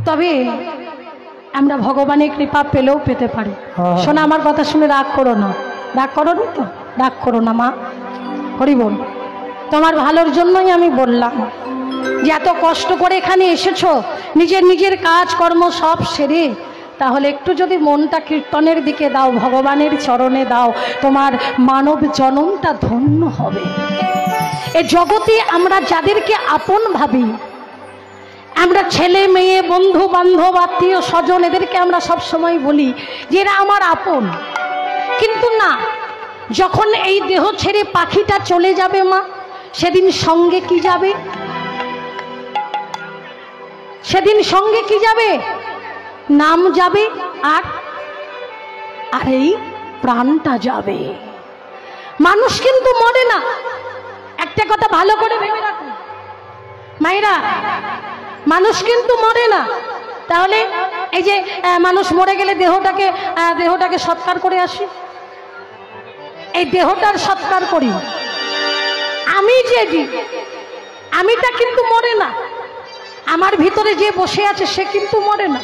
তবে আমরা ভগবানের কৃপা পেলেও পেতে পারি। শোনা, আমার কথা শুনে রাগ করো না, রাগ করো না তো, রাগ করো না মা, হরি বল। তোমার ভালোর জন্যই আমি বললাম যে এত কষ্ট করে এখানে এসেছো, নিজের নিজের কাজ কর্ম সব সেরে, তাহলে একটু যদি মনটা কীর্তনের দিকে দাও, ভগবানের চরণে দাও, তোমার মানব জনমটা ধন্য হবে। এ জগতে আমরা যাদেরকে আপন ভাবি, আমরা ছেলে মেয়ে বন্ধু বান্ধব আত্মীয় স্বজন, এদেরকে আমরা সব সময় বলি যে এরা আমার আপন, কিন্তু না, যখন এই দেহ ছেড়ে পাখিটা চলে যাবে মা, সেদিন সঙ্গে কি যাবে? সেদিন সঙ্গে কি যাবে? নাম যাবে আর এই প্রাণটা যাবে। মানুষ কিন্তু মরে না, একটা কথা ভালো করে ভেবে রাখুন মায়েরা, মানুষ কিন্তু মরে না। তাহলে এই যে মানুষ মরে গেলে দেহটাকে সৎকার করে আসি, এই দেহটার সৎকার করি, আমিটা কিন্তু মরে না, আমার ভিতরে যে বসে আছে সে কিন্তু মরে না।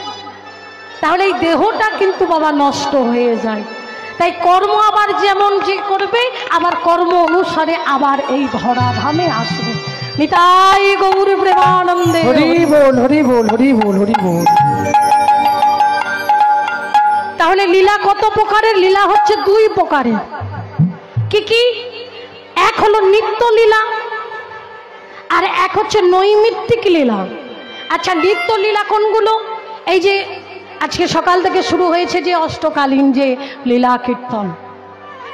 তাহলে এই দেহটা কিন্তু বাবা নষ্ট হয়ে যায়। তাই কর্ম আবার যেমন যে করবে, আবার কর্ম অনুসারে আবার এই ধরা ধামে আসবে। নিতাই গৌর প্রেমানন্দে, হরি বল হরি বল হরি বল হরি বল। তাহলে লীলা কত প্রকারের? লীলা হচ্ছে দুই প্রকারের। কি কি? এক হলো নিত্য লীলা, আর এক হচ্ছে নৈমিত্তিক লীলা। আচ্ছা, নিত্য লীলা কোনগুলো? এই যে আজকে সকাল থেকে শুরু হয়েছে যে অষ্টকালীন যে লীলা কীর্তন,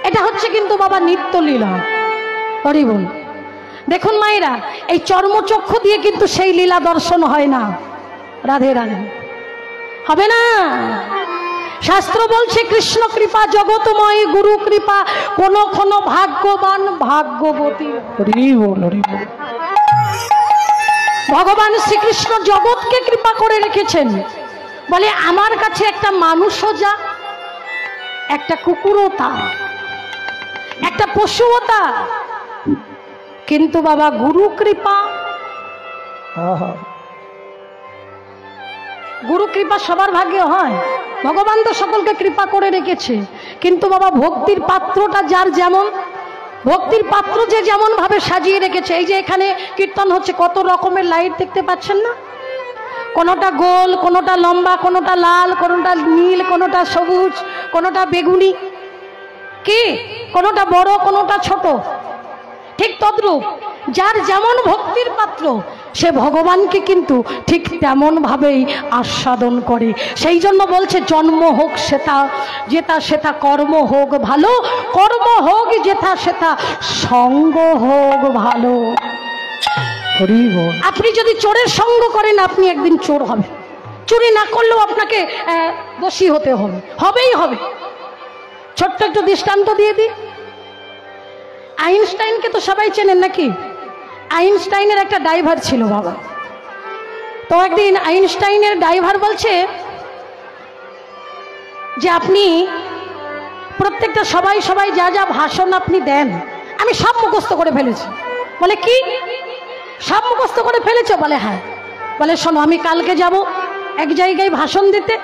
এটা হচ্ছে কিন্তু বাবা নিত্য লীলা। হরি বল। দেখুন মায়েরা, এই চর্মচক্ষু দিয়ে কিন্তু সেই লীলা দর্শন হয় না। রাধে রাধে, হবে না। শাস্ত্র বলছে কৃষ্ণ কৃপা জগতময়, গুরু কৃপা কোন কোন ভাগ্যবান ভাগ্যবতী। হরি বল হরি বল। ভগবান শ্রীকৃষ্ণ জগৎকে কৃপা করে রেখেছেন। বলে আমার কাছে একটা মানুষও যা, একটা কুকুরও তা, একটা পশুও তা, কিন্তু বাবা গুরু কৃপা, গুরু কৃপা সবার ভাগ্যে হয়। ভগবান তো সকলকে কৃপা করে রেখেছে, কিন্তু বাবা ভক্তির পাত্রটা যার যেমন, ভক্তির পাত্র যে যেমন ভাবে সাজিয়ে রেখেছে। এই যে এখানে কীর্তন হচ্ছে, কত রকমের লাইট দেখতে পাচ্ছেন না? কোনোটা গোল, কোনোটা লম্বা, কোনোটা লাল, কোনোটা নীল, কোনোটা সবুজ, কোনোটা বেগুনি, কি কোনোটা বড়, কোনোটা ছোট। ঠিক তদ্রূপ যার যেমন ভক্তির পাত্র, সে ভগবানকে কিন্তু ঠিক তেমন ভাবেই আস্বাদন করে। সেই জন্য বলছে জন্ম হোক সেটা যেটা সেটা, কর্ম হোক ভালো, কর্ম হোক যেটা সেটা, সঙ্গ হোক ভালো। আপনি যদি চোরের সঙ্গ করেন, আপনি একদিন চোর হবেন। চুরি না করলেও আপনাকে দোষী হতে হবে, হবেই হবে। ছোট্ট একটু দৃষ্টান্ত দিয়ে দিই। আইনস্টাইনকে তো সবাই চেনেন নাকি? আইনস্টাইনের একটা ড্রাইভার ছিল বাবা। তো একদিন আইনস্টাইনের ড্রাইভার বলছে যে আপনি প্রত্যেকটা সবাই যা যা ভাষণ আপনি দেন, আমি সব মুখস্থ করে ফেলেছি। বলে কি সব মুখস্থ করে ফেলেছো? বলে হ্যাঁ। বলে শোনো, আমি কালকে যাব এক জায়গায় ভাষণ দিতে,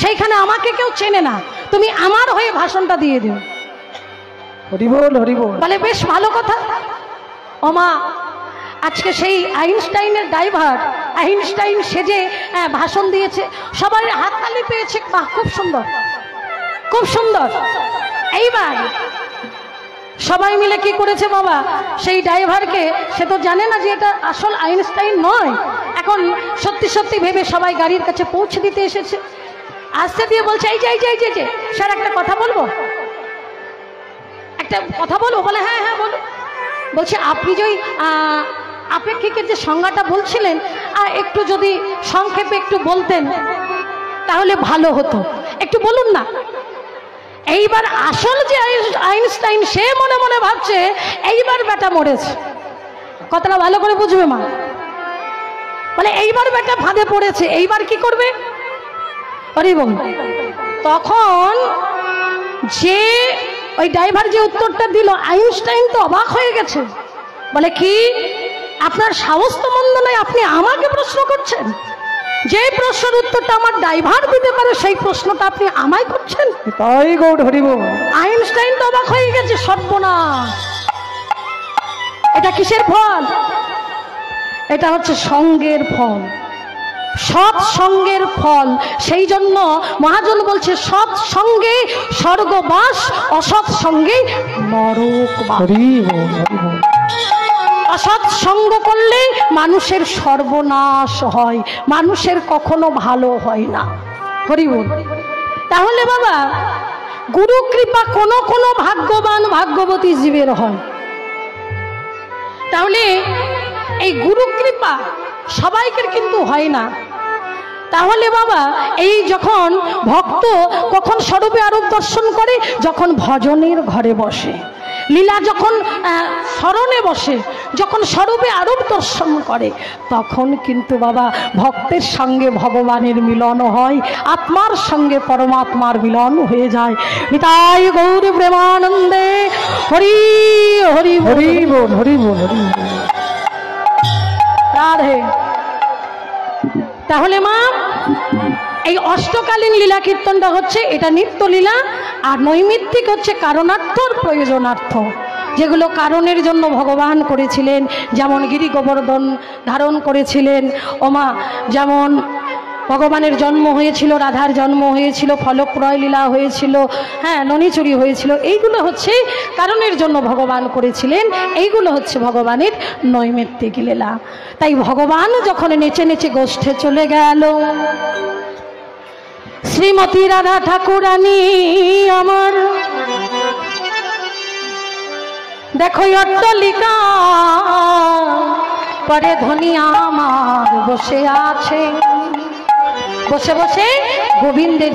সেইখানে আমাকে কেউ চেনে না, তুমি আমার হয়ে ভাষণটা দিয়ে দিও। হরি বল হরি বল। বলে বেশ ভালো কথা। ওমা, আজকে সেই আইনস্টাইনের ড্রাইভার আইনস্টাইন সেজে ভাষণ দিয়েছে, সবাই হাততালি পেয়েছে, বাহ খুব সুন্দর খুব সুন্দর। এইবার সবাই মিলে কি করেছে বাবা, সেই ড্রাইভারকে, সে তো জানে না যে এটা আসল আইনস্টাইন নয়, এখন সত্যি সত্যি ভেবে সবাই গাড়ির কাছে পৌঁছে দিতে এসেছে। আসতে দিয়ে বলছে এই যে স্যার একটা কথা বলবো, একটা কথা বলবো। বলে হ্যাঁ হ্যাঁ বলো। বলছে আপনি যে আপেক্ষিকের যে সংজ্ঞাটা বলছিলেন, একটু যদি সংক্ষেপে একটু বলতেন তাহলে ভালো হতো, একটু বলুন না। এইবার আসল যে আইনস্টাইন, সে মনে মনে ভাবছে এইবার বেটা মরেছে। কথাটা ভালো করে বুঝবে মা। বলে এইবার বেটা ফাঁদে পড়েছে, এইবার কি করবে? আরে বল। তখন যে ওই ড্রাইভার যে উত্তরটা দিল, আইনস্টাইন তো অবাক হয়ে গেছে। বলে কি আপনার সাহস তো মন্দ নয়, আপনি আমাকে প্রশ্ন করছেন? যে প্রশ্নের উত্তরটা আমার ড্রাইভার দিতে পারে সেই প্রশ্নটা আপনি আমায় করছেন। তাই গৌর হরি বল। আইনস্টাইন তো অবাক হয়ে গেছে, সর্বনাশ, এটা কিসের ফল? এটা হচ্ছে সঙ্গের ফল, সৎ সঙ্গের ফল। সেই জন্য মহাজন বলছে সৎ সঙ্গে স্বর্গবাস, অসৎ সঙ্গে নরকবাস। অসৎ সঙ্গ করলে মানুষের সর্বনাশ হয়, মানুষের কখনো ভালো হয় না। হরি বল। তাহলে বাবা গুরু কৃপা কোনো কোনো ভাগ্যবান ভাগ্যবতী জীবের হয়। তাহলে এই গুরু কৃপা সবাইকে কিন্তু হয় না। তাহলে বাবা এই যখন ভক্ত কখন স্বরূপে আরূপ দর্শন করে, যখন ভজনের ঘরে বসে, লীলা যখন স্মরণে বসে, যখন স্বরূপে আরূপ দর্শন করে, তখন কিন্তু বাবা ভক্তের সঙ্গে ভগবানের মিলন হয়, আত্মার সঙ্গে পরমাত্মার মিলন হয়ে যায়। নিতাই গৌর প্রেমানন্দে হরি হরি হরি বল হরি বল হরি বল রাধে। তাহলে মা এই অষ্টকালীন লীলা কীর্তনটা হচ্ছে এটা নিত্য লীলা, আর নৈমিত্তিক হচ্ছে কারণার্থর প্রয়োজনার্থ, যেগুলো কারণের জন্য ভগবান করেছিলেন। যেমন গিরি গোবর্ধন ধারণ করেছিলেন ওমা, যেমন ভগবানের জন্ম হয়েছিল, রাধার জন্ম হয়েছিল, ফলক্রয় লীলা হয়েছিল, হ্যাঁ ননিচুরি হয়েছিল, এইগুলো হচ্ছে কারণের জন্য ভগবান করেছিলেন, এইগুলো হচ্ছে ভগবানের নৈমিত্তিক লীলা। তাই ভগবান যখন নেচে নেচে গোষ্ঠে চলে গেল, শ্রীমতী রাধা ঠাকুরানী আমার দেখো অট্টালিকা পরে ধনী আমার বসে আছে, বসে বসে গোবিন্দের